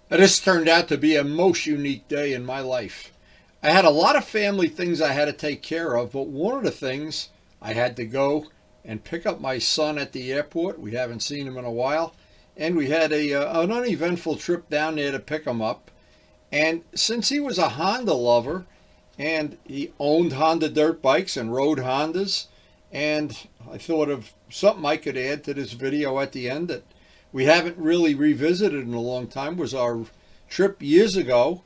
This turned out to be a most unique day in my life. I had a lot of family things I had to take care of, but one of the things I had to go and pick up my son at the airport. We haven't seen him in a while, and we had an uneventful trip down there to pick him up. And since he was a Honda lover and he owned Honda dirt bikes and rode Hondas, and I thought of something I could add to this video at the end that we haven't really revisited in a long time, was our trip years ago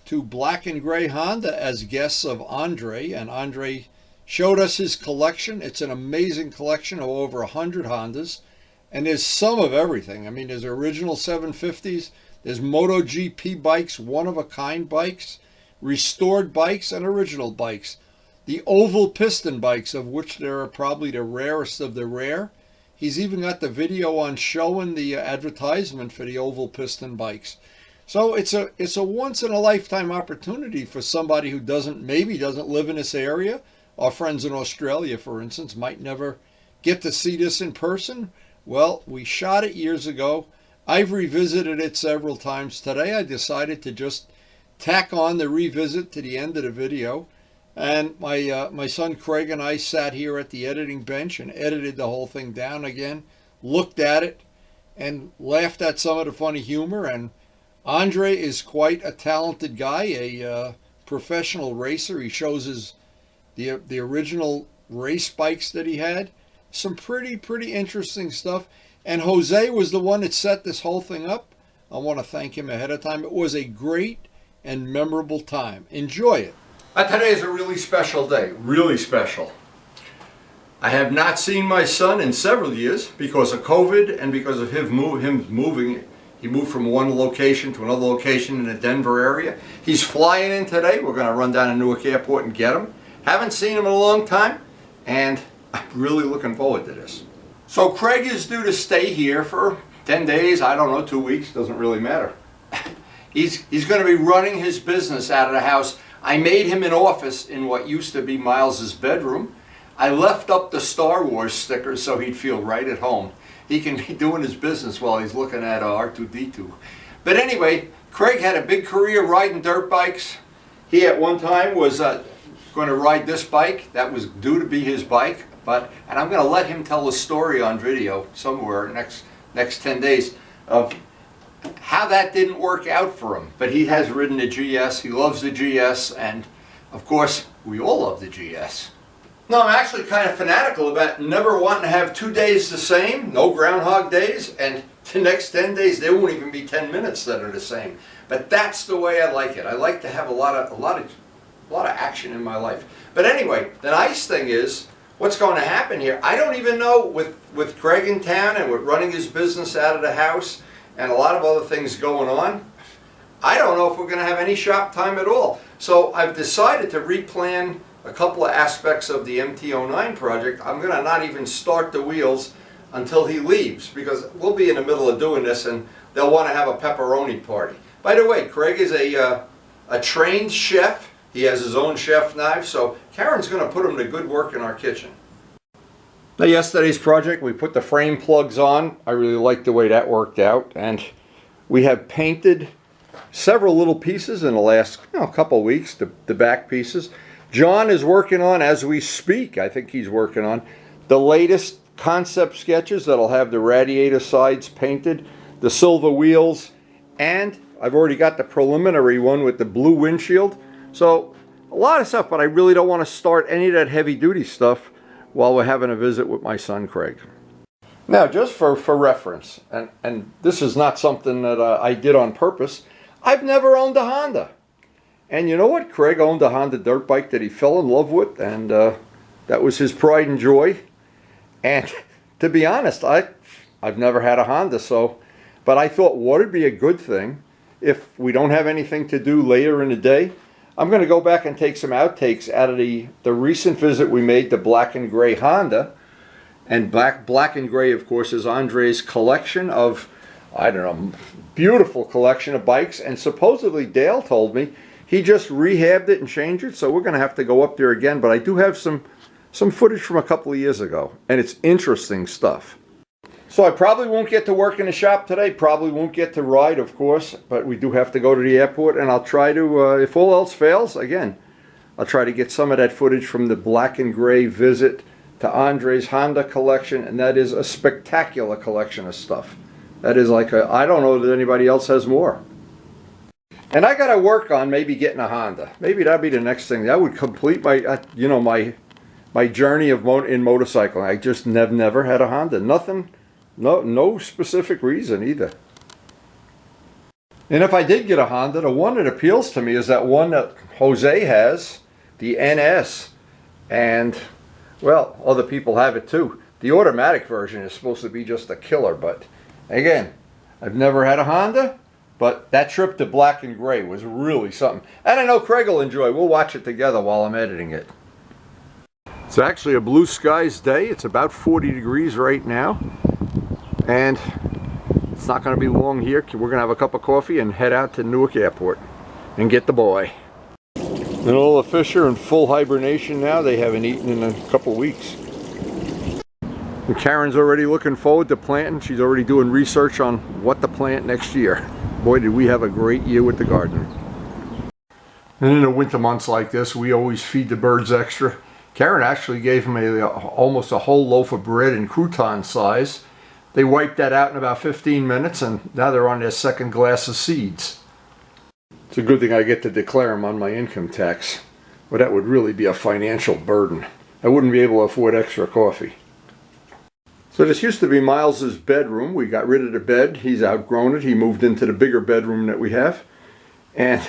to Black and Gray Honda as guests of Andre. And Andre showed us his collection. It's an amazing collection of over 100 Hondas. And there's some of everything. I mean, there's original 750s, there's MotoGP bikes, one-of-a-kind bikes, restored bikes, and original bikes. The oval piston bikes, of which there are probably the rarest of the rare. He's even got the video on showing the advertisement for the oval piston bikes. So it's a once in a lifetime opportunity for somebody who maybe doesn't live in this area. Our friends in Australia, for instance, might never get to see this in person. Well, we shot it years ago. I've revisited it several times. Today I decided to just tack on the revisit to the end of the video. And my son Craig and I sat here at the editing bench and edited the whole thing down again, looked at it, and laughed at some of the funny humor. And Andre is quite a talented guy, a professional racer. He shows the original race bikes that he had. Some pretty interesting stuff. And Jose was the one that set this whole thing up. I want to thank him ahead of time. It was a great and memorable time. Enjoy it. Today is a really special day, really special. I have not seen my son in several years because of COVID and because of him moving. He moved from one location to another location in the Denver area. He's flying in today. We're going to run down to Newark Airport and get him. Haven't seen him in a long time, and I'm really looking forward to this. So Craig is due to stay here for 10 days, I don't know, 2 weeks, doesn't really matter. He's going to be running his business out of the house. I made him an office in what used to be Miles's bedroom. I left up the Star Wars stickers so he'd feel right at home. He can be doing his business while he's looking at R2-D2. But anyway, Craig had a big career riding dirt bikes. He at one time was going to ride this bike. That was due to be his bike. And I'm going to let him tell a story on video somewhere next 10 days of how that didn't work out for him. But he has ridden the GS, he loves the GS, and of course we all love the GS. No, I'm actually kind of fanatical about never wanting to have 2 days the same, no Groundhog Days, and the next 10 days there won't even be 10 minutes that are the same. But that's the way I like it. I like to have a lot of action in my life. But anyway, the nice thing is, what's going to happen here, I don't even know, with Craig in town and with running his business out of the house and a lot of other things going on, I don't know if we're going to have any shop time at all. So I've decided to replan a couple of aspects of the MT-09 project. I'm going to not even start the wheels until he leaves, because we'll be in the middle of doing this and they'll want to have a pepperoni party. By the way, Craig is a trained chef. He has his own chef knife, so Karen's going to put him to good work in our kitchen. Now, yesterday's project, we put the frame plugs on. I really like the way that worked out, and we have painted several little pieces in the last couple weeks, the back pieces. John is working on, as we speak, I think he's working on the latest concept sketches that'll have the radiator sides painted, the silver wheels, and I've already got the preliminary one with the blue windshield. So a lot of stuff, but I really don't want to start any of that heavy duty stuff while we're having a visit with my son Craig. Now, just for reference, and this is not something that I did on purpose, I've never owned a Honda. And you know what? Craig owned a Honda dirt bike that he fell in love with, and that was his pride and joy. And to be honest, I've never had a Honda, but I thought, what would be a good thing if we don't have anything to do later in the day? I'm going to go back and take some outtakes out of the recent visit we made to Black and Gray Honda. And Black and Gray, of course, is Andre's collection of, I don't know, beautiful collection of bikes. And supposedly Dale told me he just rehabbed it and changed it. So we're going to have to go up there again. But I do have some footage from a couple of years ago. And it's interesting stuff. So I probably won't get to work in the shop today, probably won't get to ride, of course, but we do have to go to the airport, and I'll try to, if all else fails, again, I'll try to get some of that footage from the black and gray visit to Andre's Honda collection, and that is a spectacular collection of stuff. That is like I don't know that anybody else has more. And I got to work on maybe getting a Honda. Maybe that'd be the next thing. That would complete my, you know, my journey of in motorcycling. I just never had a Honda. Nothing, no specific reason either. And if I did get a Honda, the one that appeals to me is that one that Jose has, the NS. And, well, other people have it too. The automatic version is supposed to be just a killer, but again, I've never had a Honda, but that trip to black and gray was really something. And I know Craig will enjoy. We'll watch it together while I'm editing it. It's actually a blue skies day. It's about 40 degrees right now. And it's not going to be long here. We're going to have a cup of coffee and head out to Newark Airport and get the boy. And all the fish are in full hibernation now. They haven't eaten in a couple of weeks. And Karen's already looking forward to planting. She's already doing research on what to plant next year. Boy, did we have a great year with the garden. And in the winter months like this, we always feed the birds extra. Karen actually gave them almost a whole loaf of bread in crouton size. They wiped that out in about 15 minutes, and now they're on their second glass of seeds. It's a good thing I get to declare them on my income tax. But that would really be a financial burden. I wouldn't be able to afford extra coffee. So this used to be Miles's bedroom. We got rid of the bed. He's outgrown it. He moved into the bigger bedroom that we have. And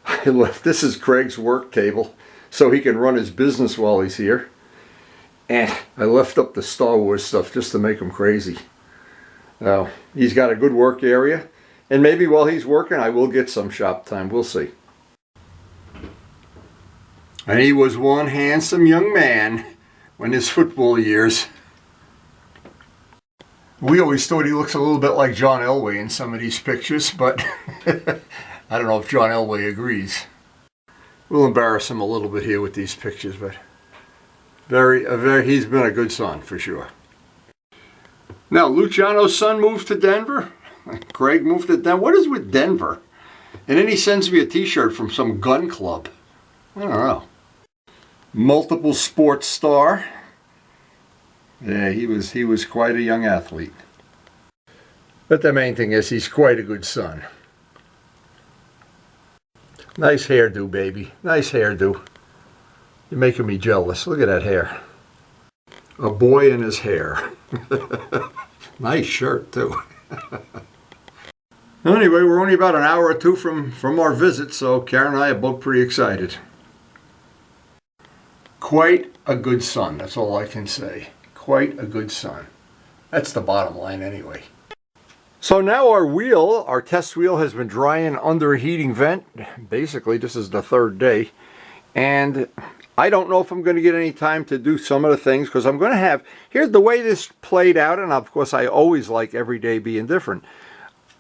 I left, this is Craig's work table, so he can run his business while he's here. And I left up the Star Wars stuff just to make him crazy. He's got a good work area. And maybe while he's working, I will get some shop time. We'll see. And he was one handsome young man when his football years. We always thought he looks a little bit like John Elway in some of these pictures, but I don't know if John Elway agrees. We'll embarrass him a little bit here with these pictures, but he's been a good son for sure. Now, Luciano's son moved to Denver. Craig moved to Denver. What is with Denver? And then he sends me a t-shirt from some gun club. I don't know. Multiple sports star. Yeah, he was quite a young athlete. But the main thing is he's quite a good son. Nice hairdo, baby. Nice hairdo. You're making me jealous. Look at that hair. A boy in his hair. Nice shirt, too. Anyway, we're only about an hour or two from our visit, so Karen and I are both pretty excited. Quite a good son, that's all I can say. Quite a good son. That's the bottom line anyway. So now our test wheel has been drying under a heating vent. Basically, this is the third day. And I don't know if I'm going to get any time to do some of the things, because I'm going to have, here's the way this played out, and of course I always like every day being different.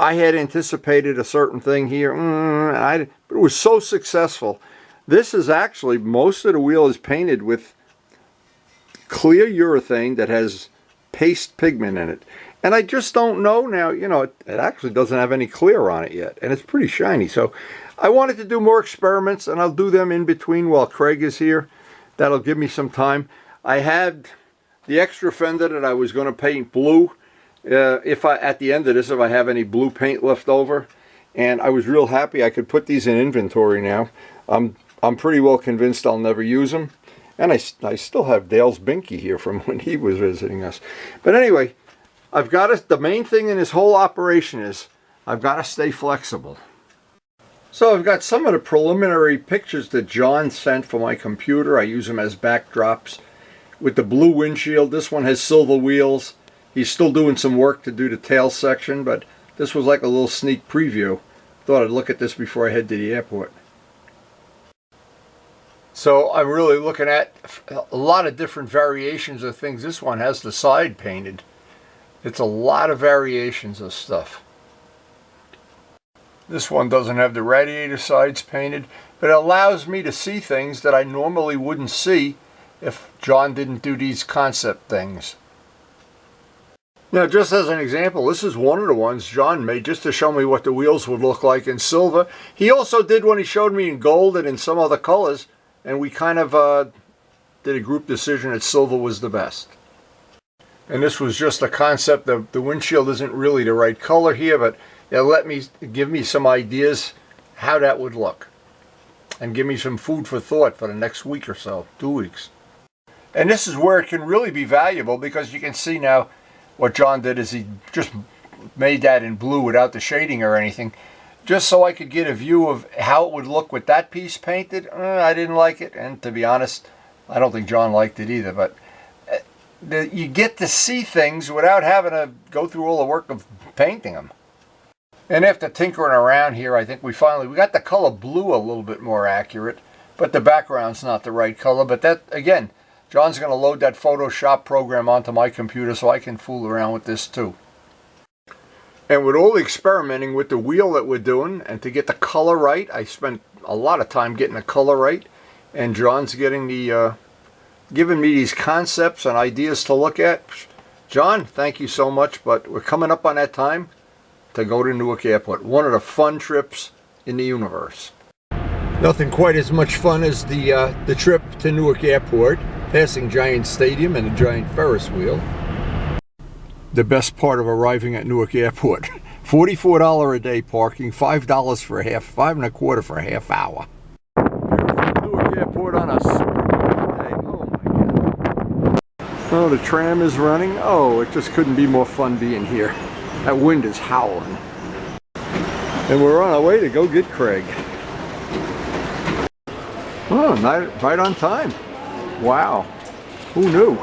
I had anticipated a certain thing here, but it was so successful. This is actually, most of the wheel is painted with clear urethane that has paste pigment in it. And I just don't know now, you know, it actually doesn't have any clear on it yet, and it's pretty shiny. So I wanted to do more experiments, and I'll do them in between while Craig is here. That'll give me some time. I had the extra fender that I was going to paint blue. At the end of this, if I have any blue paint left over, and I was real happy I could put these in inventory now. I'm pretty well convinced I'll never use them, and I still have Dale's binky here from when he was visiting us. But anyway, I've got to, the main thing in this whole operation is I've got to stay flexible. So I've got some of the preliminary pictures that John sent for my computer. I use them as backdrops. With the blue windshield, this one has silver wheels. He's still doing some work to do the tail section, but this was like a little sneak preview. Thought I'd look at this before I head to the airport. So I'm really looking at a lot of different variations of things. This one has the side painted. It's a lot of variations of stuff. This one doesn't have the radiator sides painted, but it allows me to see things that I normally wouldn't see if John didn't do these concept things. Now, just as an example, this is one of the ones John made just to show me what the wheels would look like in silver. He also did one he showed me in gold and in some other colors, and we kind of did a group decision that silver was the best. And this was just a concept of the windshield isn't really the right color here, but it give me some ideas how that would look. And give me some food for thought for the next week or so, 2 weeks. And this is where it can really be valuable, because you can see now what John did is he just made that in blue without the shading or anything, just so I could get a view of how it would look with that piece painted. I didn't like it, and to be honest, I don't think John liked it either, but you get to see things without having to go through all the work of painting them. And after tinkering around here, I think we got the color blue a little bit more accurate, but the background's not the right color. But that, again, John's going to load that Photoshop program onto my computer so I can fool around with this too. And with all the experimenting with the wheel that we're doing, and to get the color right, I spent a lot of time getting the color right, and John's getting giving me these concepts and ideas to look at. John, thank you so much, but we're coming up on that time to go to Newark Airport. One of the fun trips in the universe. Nothing quite as much fun as the trip to Newark Airport, passing Giant Stadium and a giant Ferris wheel. The best part of arriving at Newark Airport. $44 a day parking, $5 for $5.25 for a half hour. Newark Airport on a super day. Oh my God. Oh, the tram is running. Oh, it just couldn't be more fun being here. That wind is howling. And we're on our way to go get Craig. Oh, right on time. Wow. Who knew?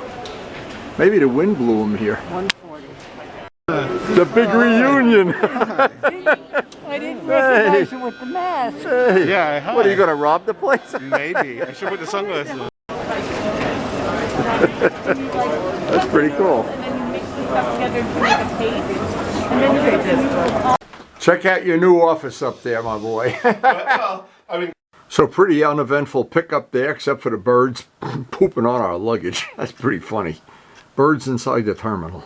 Maybe the wind blew him here. 140. The big reunion. I didn't recognize you with the mask. Hey. Yeah, hi. What, are you going to rob the place? Maybe. I should put the sunglasses on. That's pretty cool. And then you mix the stuff together to make a paste. And then you put this. Check out your new office up there, my boy. Well, I mean, So pretty uneventful pickup there, except for the birds pooping on our luggage. That's pretty funny. Birds inside the terminal.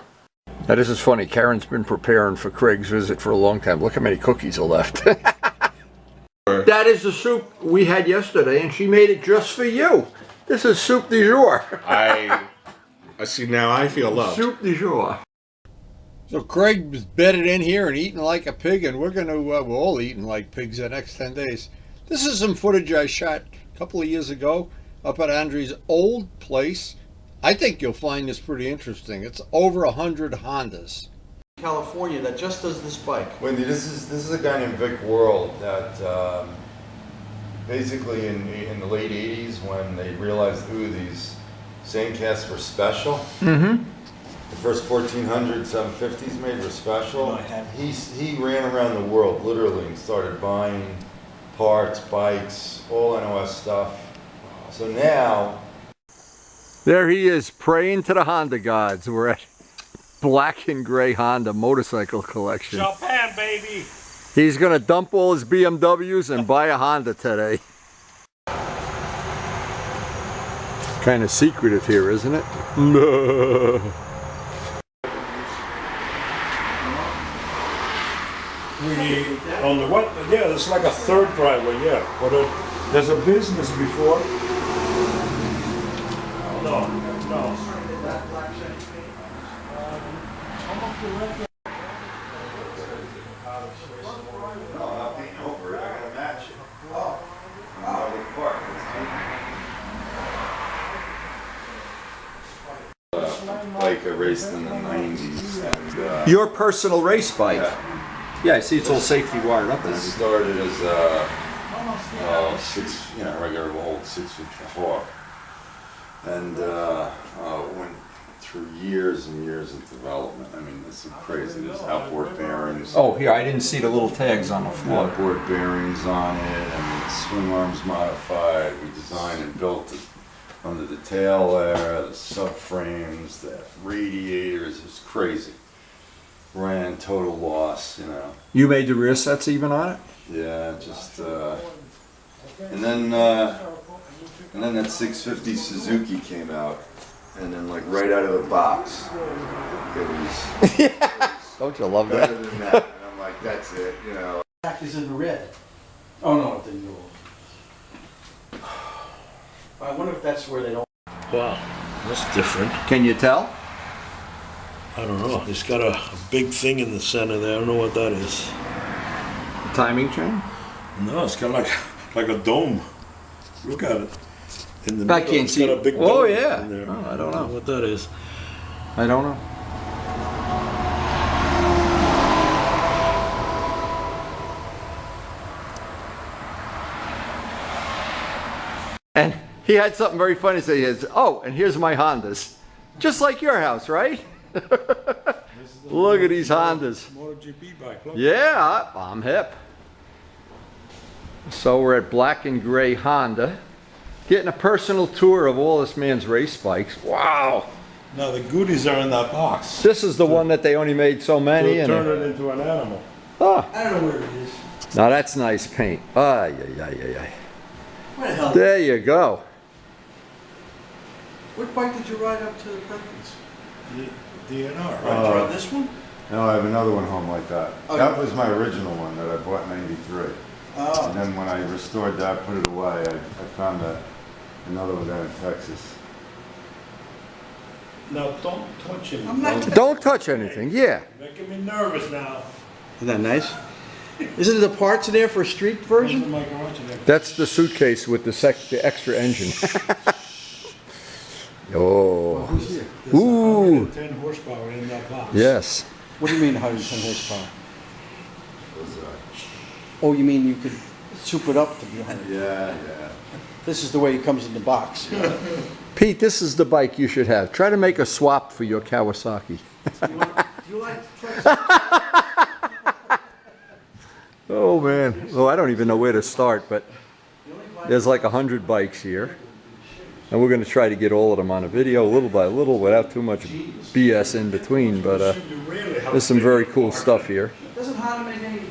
Now this is funny. Karen's been preparing for Craig's visit for a long time. Look how many cookies are left. That is the soup we had yesterday, and she made it just for you. This is soup du jour. I see, now I feel loved. Soup du jour. So Craig was bedded in here and eating like a pig, and we're all eating like pigs the next 10 days. This is some footage I shot a couple of years ago up at Andre's old place. I think you'll find this pretty interesting. It's over 100 Hondas. California that just does this bike. Wendy, this is a guy named Vic World that basically in the late 80s, when they realized, ooh, these sandcasts were special. Mm-hmm. The first 1400 750s made were special. He ran around the world literally and started buying parts, bikes, all NOS stuff. So now, There he is, praying to the Honda gods. We're at Black and Gray Honda Motorcycle Collection. Japan, baby! He's gonna dump all his BMWs and buy a Honda today. Kind of secretive here, isn't it? On the what? Yeah, it's like a third driveway. Yeah, but there's a business before. No, no. bike I raced in the 90s. And, Your personal race bike? Yeah. I see it's all safety wired up. This started as a regular old 6-foot Hawk, and went through years and years of development. I mean, this is crazy. There's outboard bearings. Oh, here, I didn't see the little tags on the floor. Outboard bearings on it, and the swing arms modified. We designed and built it under the tail there, the subframes, the radiators. It was crazy. Ran total loss, you know. You made the rear sets even on it? Yeah, just and then that 650 Suzuki came out, and then like right out of the box, it was Don't you love better that? than that. And I'm like, that's it, you know. Back is in the red. Oh no, it didn't go. I wonder if that's where they don't. Wow, that's different. Can you tell? I don't know. It's got a big thing in the center there. I don't know what that is. Timing chain? No, it's got like a dome. Look at it. In the I middle, can't it's see. got a big Oh, dome yeah. in there. Oh, I don't know. what that is. I don't know. And he had something very funny to say. He says, "Oh, and here's my Hondas. Just like your house, right?" Look at these Hondas. MotoGP bike. Look. Yeah, I'm hip. So we're at Black and Gray Honda, getting a personal tour of all this man's race bikes. Wow. Now the goodies are in that box. This is the one that they only made so many. To And turn it into an animal. oh, I don't know where it is. now that's nice paint. Ay, ay, ay, ay, ay. Where the hell? There you go. What bike did you ride up to the Perkins? The DNR, right? Did you ride this one? No, I have another one home like that. Oh, That yeah. was my original one that I bought in '93. Oh. And then when I restored that, put it away, I found another one down in Texas. Now don't touch it. I'm not. Don't touch anything. Yeah. Making me nervous now. Isn't that nice? Isn't the parts in there for a street Those version? are my garage and That's the suitcase with the extra engine. Oh. There's Ooh. 110 horsepower in that box. Yes. What do you mean 110 horsepower? Oh, you mean you could soup it up to be 100? Yeah. This is the way it comes in the box. Pete, this is the bike you should have. Try to make a swap for your Kawasaki. Do you like trucks? Oh man. Well, I don't even know where to start, but there's like 100 bikes here. And we're going to try to get all of them on a video, little by little, without too much BS in between. But there's some very cool stuff here. Doesn't Honda make any?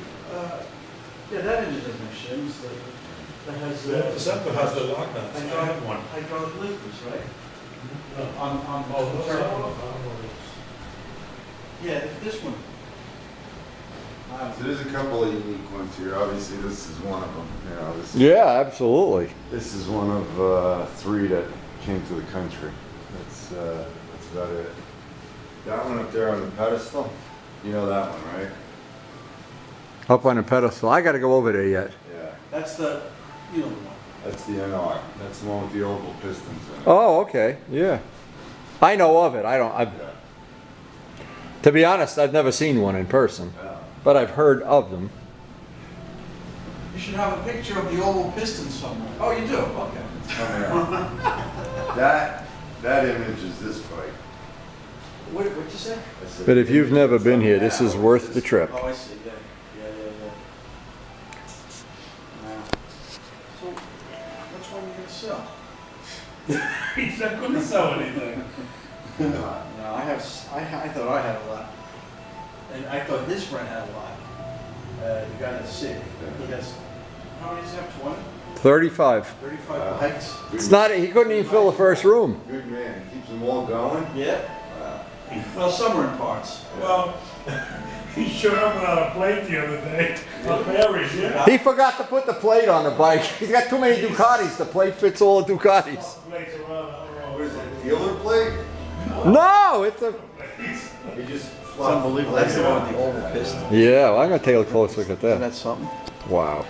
Yeah, that engine doesn't make shims. That has. The Semper has the lock nuts. I have one. Hydraulic lifters, right? On Oh, those turbo. are- Yeah, this one. So there's a couple of unique ones here. Obviously, this is one of them. You know, Yeah, absolutely. this is one of 3 that came to the country. That's about it. That one up there on the pedestal, you know that one, right? Up on a pedestal. I got to go over there yet. Yeah. That's the, you know the one. That's the NR. That's the one with the oval pistons in it. Oh, okay. Yeah. I know of it. To be honest, I've never seen one in person, but I've heard of them. You should have a picture of the oval piston somewhere. Oh, you do? Okay. Oh, yeah. That image is this bike. What'd you say? I said But if the you've image never that's been on here, this now is worth the this trip. Oh, I see. Yeah. So, which one are you gonna sell? He's not going to sell anything. No, I thought I had a lot, and I thought his friend had a lot. The guy that's sick. He has. How many does he have? 20? 35. 35 bikes. It's not. He couldn't even fill the first room. Good man. Keeps them all going. Yeah. Well, some are in parts. Well, he showed up without a plate the other day. On Paris, yeah. He forgot to put the plate on the bike. He's got too many Ducatis. The plate fits all the Ducatis. Plates around. What is it? Dealer plate? No, it's a. He just It's unbelievable. That's the one with the oval piston. Yeah, well, I'm gonna take a close look at Isn't that. that something? Wow.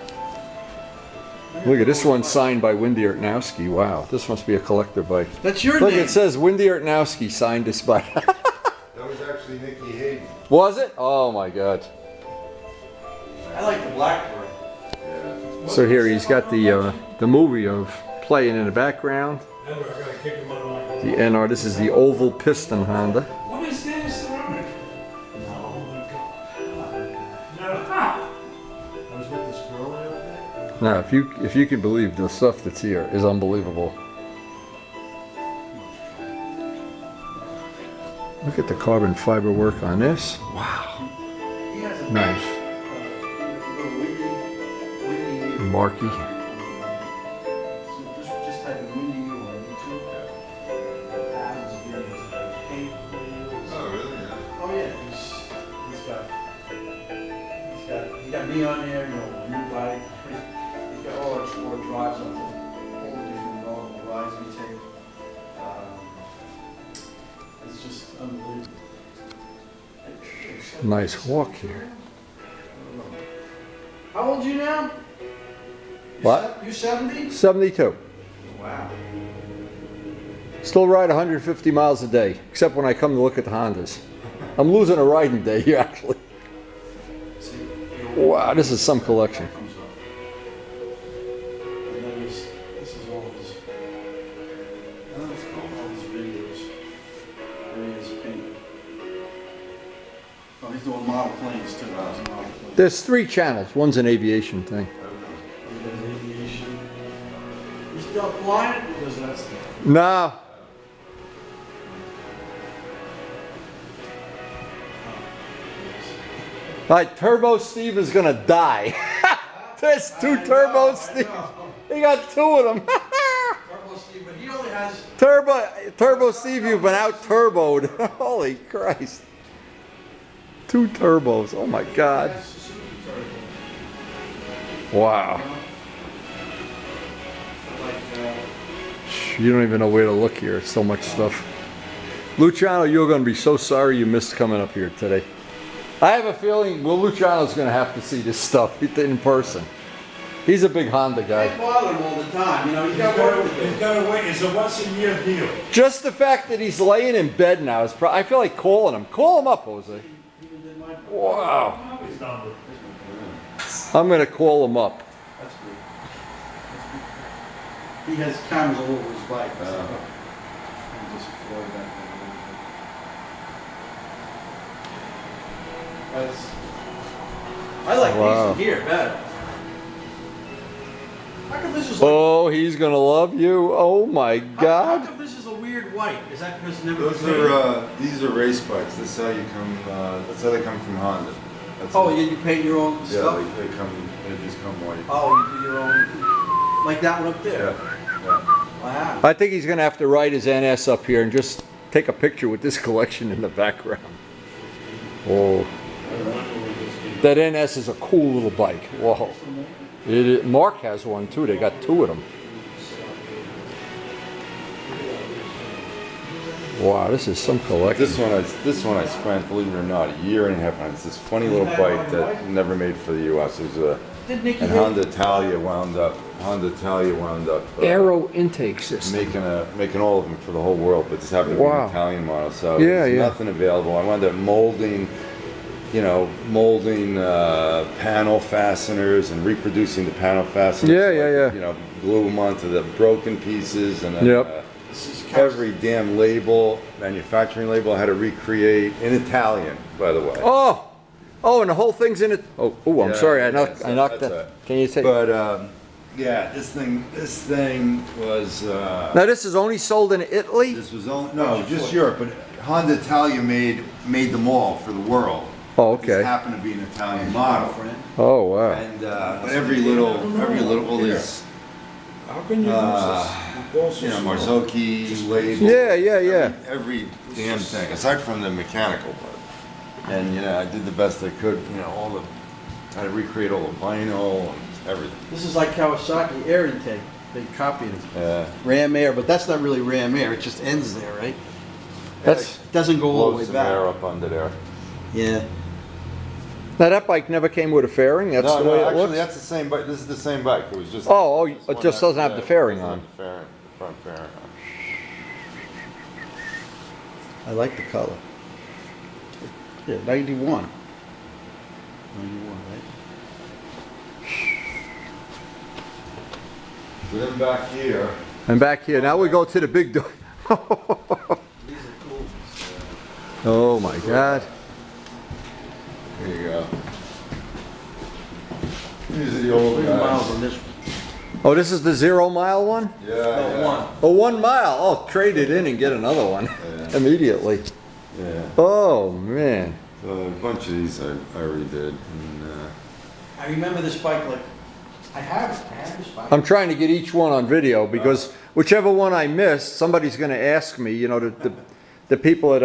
Look at this one signed by Wendy Artnowski. Wow, this must be a collector bike. That's your Look, name. it says Wendy Artnowski signed this bike. That was actually Nicky Hayden. Was it? Oh my God. I like the Blackbird. Yeah. So here he's got the movie of playing in the background. And I gotta kick him out of my. The NR. This is the oval piston Honda. What is this? Oh my God. No. I was with this girl the other day. Now, if you can believe the stuff that's here is unbelievable. Look at the carbon fiber work on this. Wow. He has a Nice. Whitney. Marky. Just type in Whitney on YouTube. Thousands of there, you know, new bike. You got all our sport drives up to all different model rides we take. It's just unbelievable. Nice walk here. How old are you now? What? You 70? 72. Wow. Still ride 150 miles a day, except when I come to look at the Hondas. I'm losing a riding day here, actually. Wow, this is some collection. And then this is all his, I don't know what's called, all his videos. Where he is painting. Oh, he's doing model planes too. Model planes. There's 3 channels. One's an aviation thing. He does aviation. He's still flying? He does that stuff. No. All right, Turbo Steve is gonna die. There's 2 Turbo Steve. He got 2 of them. Turbo Steve, but he only has. Turbo Steve, you've been out turboed. Holy Christ. 2 turbos. Oh my God. Wow. You don't even know where to look here. So much stuff. Luciano, you're going to be so sorry you missed coming up here today. I have a feeling, well, Luciano's going to have to see this stuff in person. He's a big Honda guy. Can't bother him all the time. You know, he's got work to do. He's got to wait. It's a once-a-year deal. Just the fact that he's laying in bed now is I feel like calling him. Call him up, Jose. Wow. His number. I'm going to call him up. That's good. He has cameras all over his bike. So he just avoid that. I like Wow. these in here better. How come this is like, Oh, he's going to love you. Oh my how God. come this is a weird white? Is that because it's never Those been painted? are these are race bikes. That's how you come. That's how they come from Honda. That's Oh, you paint your own yeah. stuff? They come. They just come white. Oh, you do your own, like that one up there? Yeah. Wow. I think he's going to have to write his NS up here and just take a picture with this collection in the background. Oh. That NS is a cool little bike. Whoa. Mark has one too. They got 2 of them. Wow, this is some collection. This one I spent, believe it or not, a year and a half on. It's this funny little bike that never made for the U.S. It was a and Honda Italia wound up. Aero intake system. making all of them for the whole world, but this happened to be an Italian model. So Yeah, there's yeah. nothing available. I wound up molding panel fasteners and reproducing the panel fasteners. Yeah, so yeah, I yeah. could, glue them onto the broken pieces and then, Yep. every damn label, manufacturing label, I had to recreate in Italian, by the way. Oh, and the whole thing's in it. Oh, I'm Yeah, sorry. I that's knocked it. that. Can you say? But yeah, this thing was. Now this is only sold in Italy. This was only just Europe, but Honda Italia made them all for the world. Oh, This okay. happened to be an Italian model, Oh, wow. and but every little all these How can you use this? Marzocchi labels. Yeah. Every damn thing, aside from the mechanical part. And I did the best I could. I had to recreate all the vinyl and everything. This is like Kawasaki air intake. They copied it. Yeah. Ram air, but that's not really ram air. It just ends there, right? That's It doesn't go all the Blow way some air back. up under there. Yeah. now that bike never came with a fairing. That's the way it actually, looks. that's the same bike. This is the same bike. It was just. Oh, this it one just that- doesn't have the it fairing doesn't on. have the front fairing on. I like the color. Yeah, 91. 91, right? Then back here. And back here. Now we go to the big door. These are cool. Oh my God. Here you go. These are the old 3 miles guys. on this one. Oh, this is the 0 mile one. Yeah. No, yeah. one. Oh, 1 mile. Oh, trade it in and get another one Yeah. immediately. Yeah. Oh man. So a bunch of these I redid. And, I remember this bike like, I have this bike. I'm trying to get each one on video because whichever one I miss, somebody's going to ask me. The people at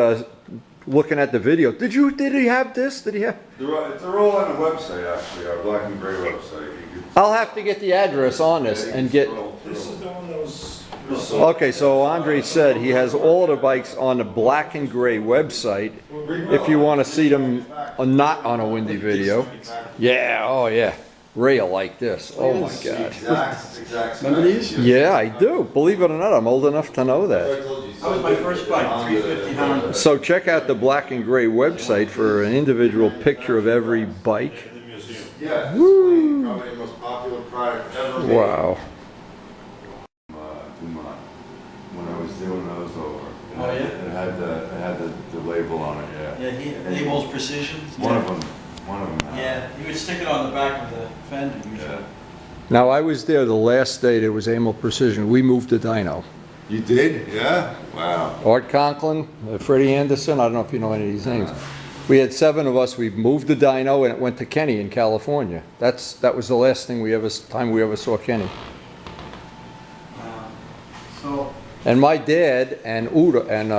looking at the video. Did he have this? Did he have? They're all on the website, actually, our Black and Gray website. You could- I'll have to get the address on this and get. This is the one that was. Okay, so Andre said he has all the bikes on the Black and Gray website. If you want to see them not on a windy video. Yeah, oh yeah. Ray will like this. Oh my God. Exact. Remember these? Yeah, I do. Believe it or not, I'm old enough to know that. That was my first bike, 350 Honda. So check out the Black and Gray website for an individual picture of every bike. Yeah, this is probably the most popular product ever made. Wow. When I was doing those over. Oh, yeah? It had the label on it, yeah. Yeah, he labels precision. One of them. Yeah, you would stick it on the back of the fender usually. Yeah. Now I was there the last day there was Amel Precision. We moved to dyno. You did? Yeah? Wow. Art Conklin, Freddie Anderson, I don't know if you know any of these names. We had 7 of us, we moved to dyno and it went to Kenny in California. That was the last time we ever saw Kenny. So, And my dad and Udo and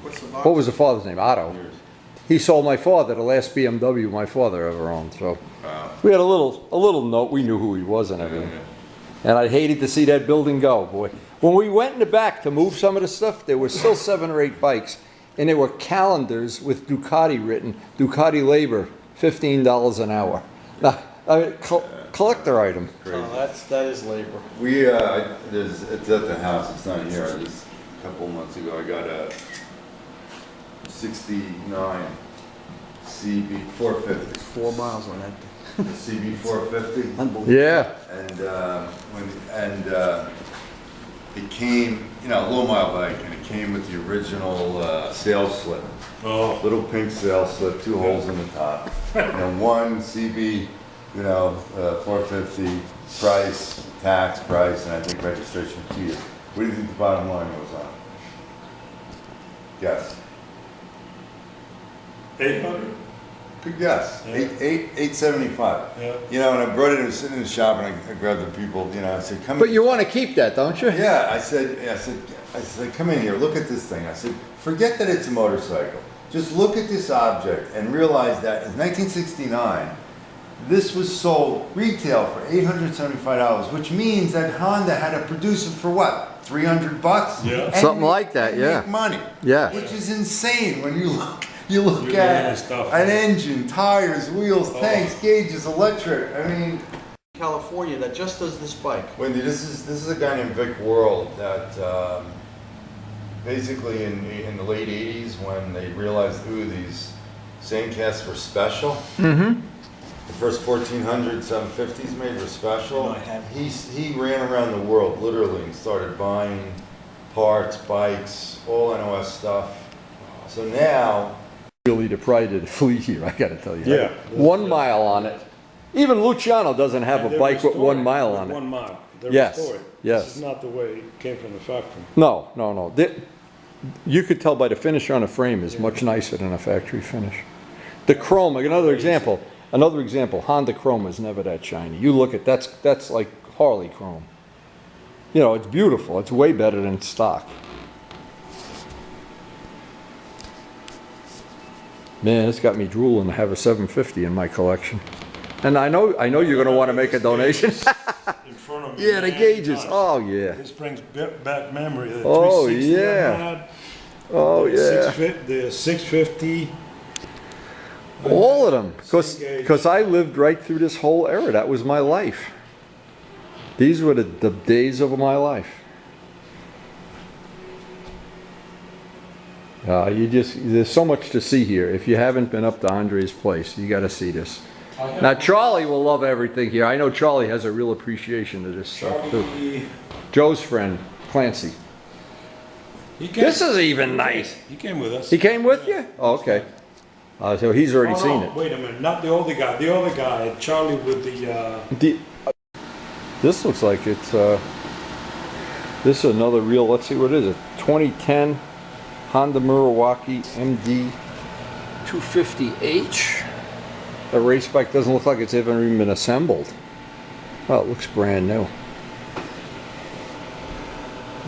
what's the box? what was the father's name? Otto. He sold my father the last BMW my father ever owned. So we had a little note. We knew who he was and everything. And I hated to see that building go, boy. When we went in the back to move some of the stuff, there were still 7 or 8 bikes, and there were calendars with Ducati written, Ducati labor, $15 an hour. Now, I mean, collector item. Oh, that is labor. We, it's at the house, it's not here. Just a couple months ago, I got a 69 CB 450. 4 miles on that. The CB 450. Unbelievable. Yeah. And it came, a low mile bike, and it came with the original sales slip. Oh. Little pink sales slip, 2 holes in the top. One CB, 450 price, tax price, and I think registration fee. What do you think the bottom line was on? Guess. 800? Good guess. Yeah. 875. Yeah. And I brought it, I was sitting in the shop, and I grabbed the people, I said, come But in. you want to keep that, don't you? Yeah, I said, come in here, look at this thing. I said, forget that it's a motorcycle. Just look at this object and realize that in 1969, this was sold retail for $875, which means that Honda had to produce it for what? $300? Yeah. And Something like that, and yeah. Make money. Yeah. Which is insane when you look You're at getting stuff, an yeah. engine, tires, wheels, tanks, gauges, electric. I mean, California that just does this bike. Wendy, this is a guy named Vic World that basically in the late 80s when they realized, these sandcasts were special. Mm-hmm. The first 1400 750s made were special. No, I haven't. He ran around the world literally and started buying parts, bikes, all NOS stuff. So now, Really the pride of the fleet here, I got to tell you. Yeah. 1 mile on it. Even Luciano doesn't have And a they bike with restore 1 it mile with on it. 1 mile. They Yes, restore it. yes. This is not the way it came from the factory. No. You could tell by the finish on the frame is much nicer than a factory finish. The chrome, like another example, Honda chrome is never that shiny. You look at, that's like Harley chrome. It's beautiful. It's way better than stock. Man, it's got me drooling to have a 750 in my collection. And I know you're going to want to make a donation. In front of me. Yeah, the man, gauges. gosh. Oh, yeah. This brings back memory. The Oh, 360 I yeah. had, Oh, yeah. The 650. All of them. Same gauge. Because I lived right through this whole era. That was my life. These were the days of my life. There's so much to see here. If you haven't been up to Andre's place, you got to see this. Now, Charlie will love everything here. I know Charlie has a real appreciation of this stuff, too. Charlie, Joe's friend, Clancy. he came, This is even nice. He came with us. He came with you? Oh, okay. So he's already seen it. Wait a minute, not the older guy. The older guy, Charlie with the. This looks like it's, this is another real, let's see, what is it? 2010 Honda Murawaki MD 250H. The race bike doesn't look like it's even been assembled. Well, it looks brand new.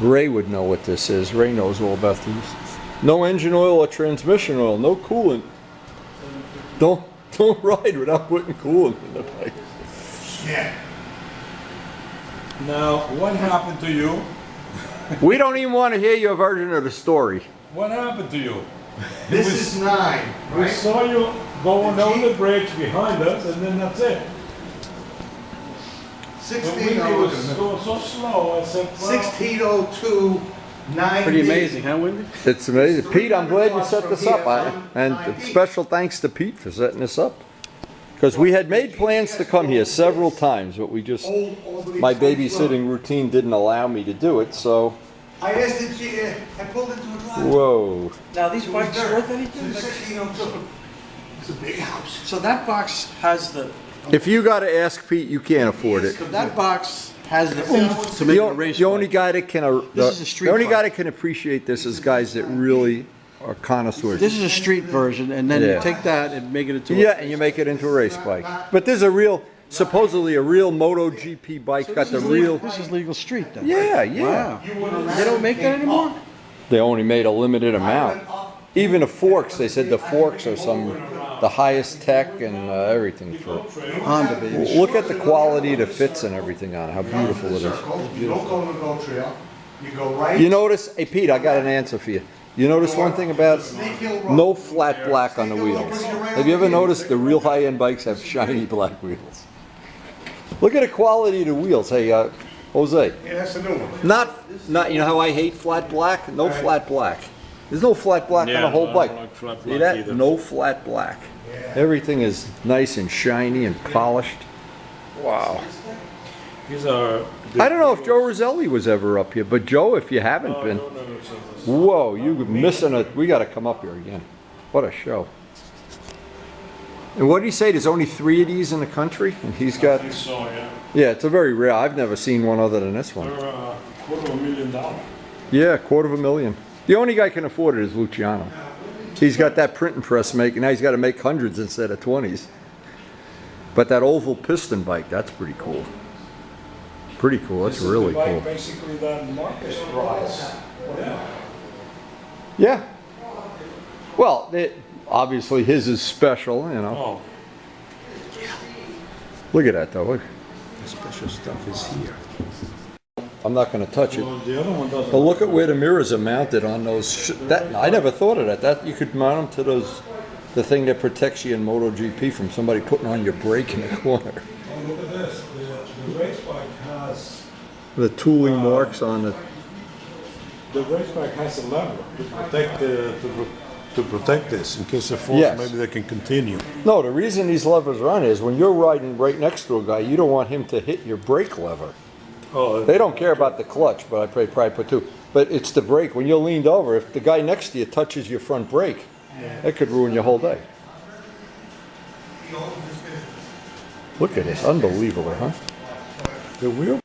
Ray would know what this is. Ray knows all about these. No engine oil or transmission oil, no coolant. Don't ride without putting coolant in the bike. Yeah. Now, what happened to you? We don't even want to hear your version of the story. What happened to you? This is 9, We right? saw you going on the brakes behind us, and then that's it. 16, When we was going so slow, I said, well, 1602, 90. Pretty amazing, huh, Wendy? It's amazing. Pete, I'm glad you set this up. And special thanks to Pete for setting this up. Because we had made plans to come here several times, but we just, my babysitting routine didn't allow me to do it, so. I asked it, I pulled into a driveway. Whoa. Now, these bikes worth anything? 1602. It's a big house. So that box has the, If you got to ask Pete, you can't afford it. that box has the oomph to make it a race The only bike. guy that can, This is a street the only bike. guy that can appreciate this is guys that really are connoisseurs. This is a street version, and then Yeah. you take that and make it into Yeah, and you make it into a race bike. But there's a real, supposedly a real MotoGP bike, got the real. This is legal street then? Yeah, yeah. Wow. They don't make that anymore? They only made a limited amount. Even the forks, they said the forks are the highest tech and everything for it. Honda, baby. Look at the quality that fits and everything on it, how beautiful it is. You don't go on the go trail. You go right. You notice, hey Pete, I got an answer for you. You notice one thing about no flat black on the wheels. Have you ever noticed the real high-end bikes have shiny black wheels? Look at the quality of the wheels. Hey, Jose. Yeah, that's the new one. Not. You know how I hate flat black? No flat black. There's no flat black on the whole bike. See that? No flat black. Everything is nice and shiny and polished. Wow. these are. I don't know if Joe Roselli was ever up here, but Joe, if you haven't been, whoa, you're missing it. We got to come up here again. What a show. And what did he say? There's only 3 of these in the country, and he's got. I think so, yeah. Yeah, it's a very rare. I've never seen one other than this one. They're $250,000. Yeah, $250,000. The only guy can afford it is Luciano. He's got that printing press making. Now he's got to make hundreds instead of 20s. But that oval piston bike, that's pretty cool. Pretty cool. That's really This is the cool. bike basically that Marcus rides. Yeah. Yeah. Well, obviously his is special, you know. Oh, Look at that though. Look. the special stuff is here. I'm not going to touch it. Well, the other one doesn't. But look at where the mirrors are mounted on those. That I never thought of that. That you could mount them to those, the thing that protects you in MotoGP from somebody putting on your brake in the corner. Oh, look at this. The race bike has. The tooling marks on it. The race bike has a lever to protect to protect this in case of falls. Yes. Maybe they can continue. No, the reason these levers are on is when you're riding right next to a guy, you don't want him to hit your brake lever. Oh, They don't care about the clutch, but I probably put two. But it's the brake. When you're leaned over, if the guy next to you touches your front brake, that could ruin your whole day. Look at this. Unbelievable, huh? the wheel.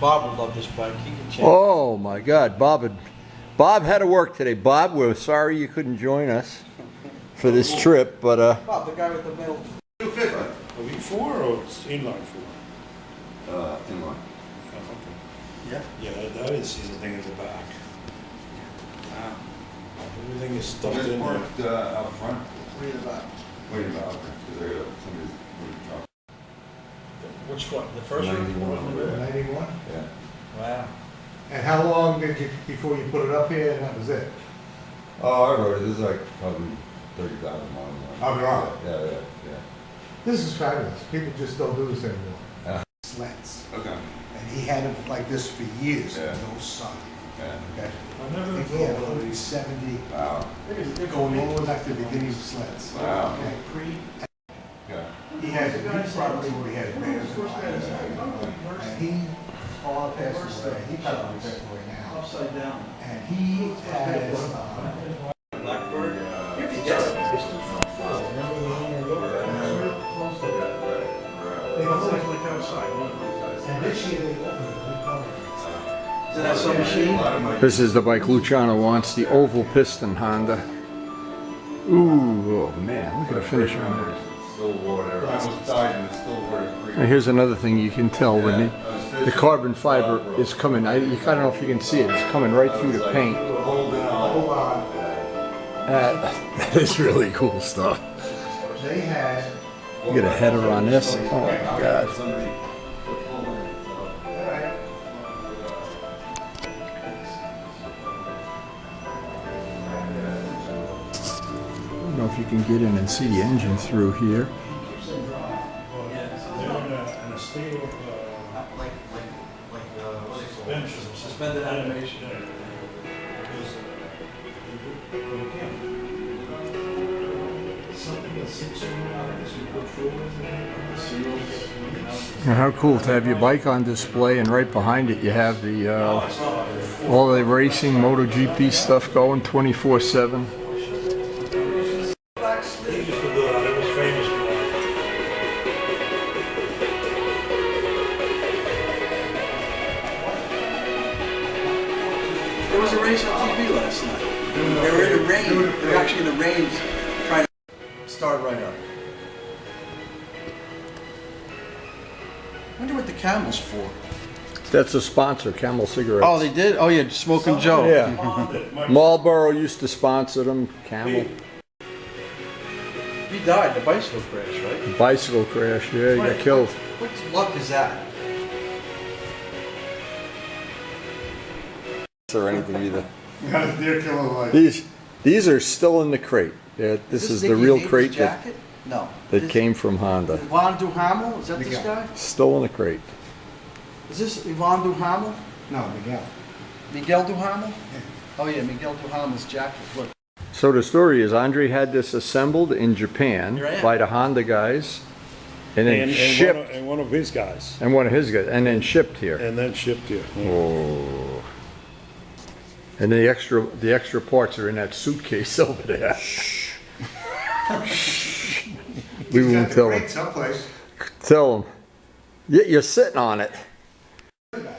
Bob would love this bike. He can change. Oh my God, Bob had to work today. Bob, we're sorry you couldn't join us for this trip, but Bob, the guy with the middle. A V4 or it's inline 4? Inline. Oh, okay. Yeah, that is the thing at the back. Wow. Everything is stuffed Just in there. parked out front. Read about. Wait about it, because I got somebody's truck. Which one? The first one? 91. 91? Yeah. Wow. And how long did you, before you put it up here, and that was it? Oh, I wrote it. This is like probably 30,000 miles. Oh, there are? Yeah. This is fabulous. People just don't do this anymore. Sleds. Okay. And he had it like this for years, Yeah. no sun. Yeah. Okay? I I never think he had thought of it. 170, Wow. going all the way back to the beginning of sleds. Wow. Okay? Yeah. He has a big property where he had bears and lions. And he, all passed away, he probably passed away now. Upside down. And he has, Blackbird. they don't like outside. that some machine? This is the bike Luciano wants, the oval piston Honda. Ooh, oh man, look at the finish on that. Stillwater. I almost died in the Stillwater Creek. Now here's another thing you can tell when the carbon fiber is coming. I don't know if you can see it. It's coming right through the paint. That is really cool stuff. They had. Get a header on this. Oh my God. I don't know if you can get in and see the engine through here. They're in a state of suspension. Suspended animation. Something that sits around as you go forward. Now, how cool to have your bike on display, and right behind it you have the all the racing MotoGP stuff going 24/7. He used to do that. It was famous for that. There was a race on TV last night. They were in the rain. They were actually in the rain trying to start right up. I wonder what the Camel's for. That's a sponsor, Camel Cigarettes. Oh, they did? Oh, yeah, Smoking Joe. Yeah. Marlboro used to sponsor them. Camel. He died in a bicycle crash, right? Bicycle crash. Yeah, he got killed. What luck is that? Or anything either. Got a deer killer like. These are still in the crate. Yeah, this is the Nicky real Hayes' crate jacket? No. that came from Honda. Yvonne Duhamel? Is that this guy? Still in the crate. Is this Yvonne Duhamel? No, Miguel. Miguel Duhamel? Oh yeah, Miguel Duhamel's jacket. Look. So the story is Andre had this assembled in Japan Here I am. by the Honda guys, and then shipped, And one of his guys. and one of his guys, and then shipped here. And then shipped here. Oh. And the extra parts are in that suitcase over there. We won't tell him. Someplace. Tell him. You're sitting on it.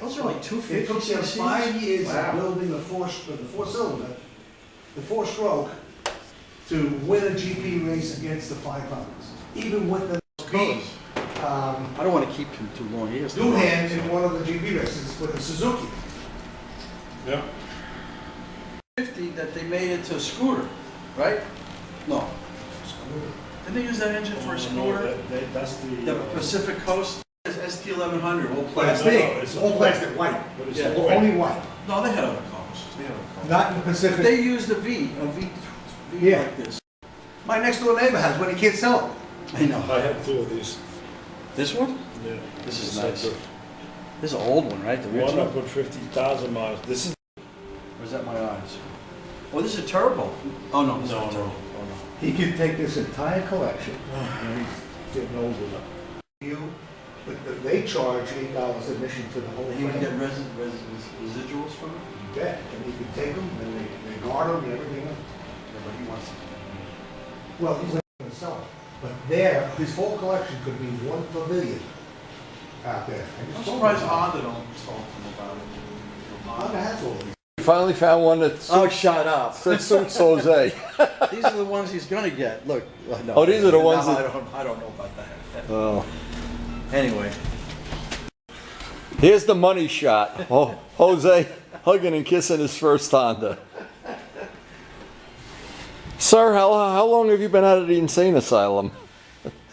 Those are like It 250 took them cc's. 5 years Wow. of building the four-cylinder, the four-stroke, to win a GP race against the 500s. Even with the speed, I don't want to keep him too long. He has to Doohan in one of the GP races with the Suzuki. Yeah. 50 that they made into a scooter, right? No. Did they use that engine for a scooter? That's The Pacific Coast is ST1100, all It's plastic. big, it's all plastic white, But it's Yeah. only white, No, they had other colors. They had other colors. not in the But Pacific. they used a V Yeah. like this. My next door neighbor has one, he can't sell it. I know. I had 2 of these. This one? Yeah. This is It's nice. like This is an old one, right? The the one I original? put 50,000 miles. This is. Or is that my eyes? Oh, this is a turbo. Oh, no. This is No, a no. turbo. Oh, no. He could take this entire collection, and he's getting old enough. But they charge $8 admission to the whole And you can thing. get residuals from it? You bet, and you can take them, and they guard them and everything else. Yeah, but he wants it. Well, he's not gonna sell it, but there, his whole collection could be one pavilion out there. I I'm just told surprised him. Honda don't talk to him about it. Honda has all these. We finally found one that Shut up. suits Jose. These are the ones he's gonna get. Look. No. Oh, these are the ones No, that- I don't know about that. Oh. Anyway. Here's the money shot. Oh, Jose hugging and kissing his first Honda. Sir, how long have you been out of the insane asylum?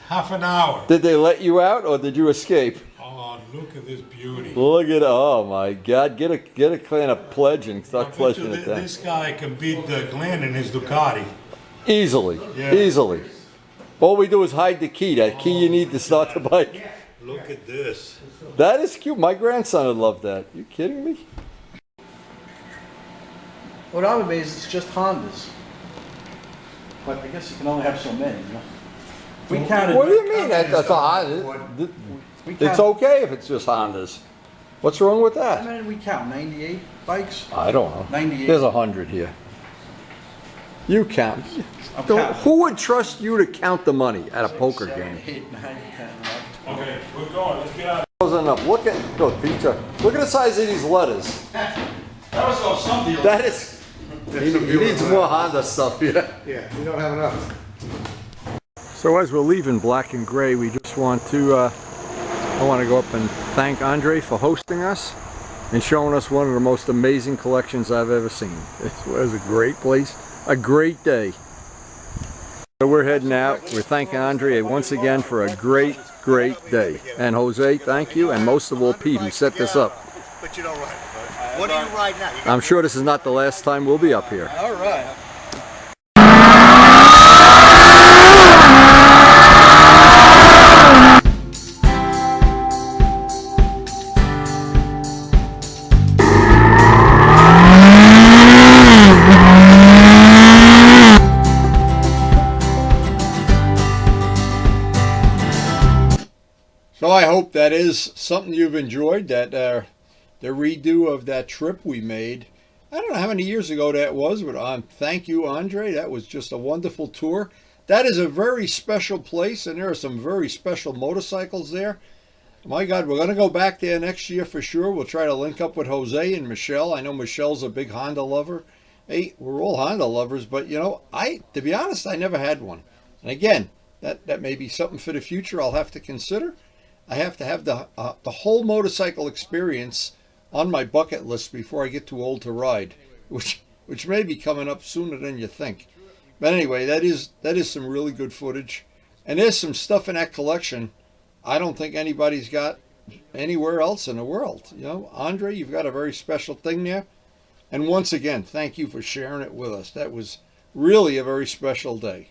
Half an hour. Did they let you out or did you escape? Oh, look at this beauty. Look at, oh my God, get a kind of pledge and I start bet pledging you it down. this guy can beat Glenn in his Ducati. Easily, Yeah. easily. All we do is hide the key, that key you need to start the bike. Look at this. That is cute, my grandson would love that. You kidding me? What I'm amazed is it's just Hondas. But I guess you can only have so many, you know? We counted. What do you mean? That's We it's counted- okay if it's just Hondas. What's wrong with How that? many did we count? 98 bikes? I don't know. 98. There's 100 here. You count. I'm counting. Who would trust you to count the money at a poker 7, game? 8, 9, 10, 11, 12. Okay, we're going. Let's get out. Closing up. Look at, look, Peter. Look at the size of these letters. That was off some deal. That is. He needs more Honda stuff, yeah. Yeah, we don't have enough. So as we're leaving Black and Gray, we just want to, I want to go up and thank Andre for hosting us and showing us one of the most amazing collections I've ever seen. It was a great place, a great day. So we're heading out. We're thanking Andre once again for a great, great day. And Jose, thank you, and most of all Pete, who set this up. But you don't ride. What do you ride now? I'm sure this is not the last time we'll be up here. All right. So I hope that is something you've enjoyed, that the redo of that trip we made. I don't know how many years ago that was, but thank you, Andre. That was just a wonderful tour. That is a very special place, and there are some very special motorcycles there. My God, we're going to go back there next year for sure. We'll try to link up with Jose and Michelle. I know Michelle's a big Honda lover. Hey, we're all Honda lovers, but you know, to be honest, I never had one. And again, that may be something for the future I'll have to consider. I have to have the whole motorcycle experience on my bucket list before I get too old to ride, which may be coming up sooner than you think. But anyway, that is some really good footage, and there's some stuff in that collection I don't think anybody's got anywhere else in the world. You know, Andre, you've got a very special thing there, and once again, thank you for sharing it with us. That was really a very special day.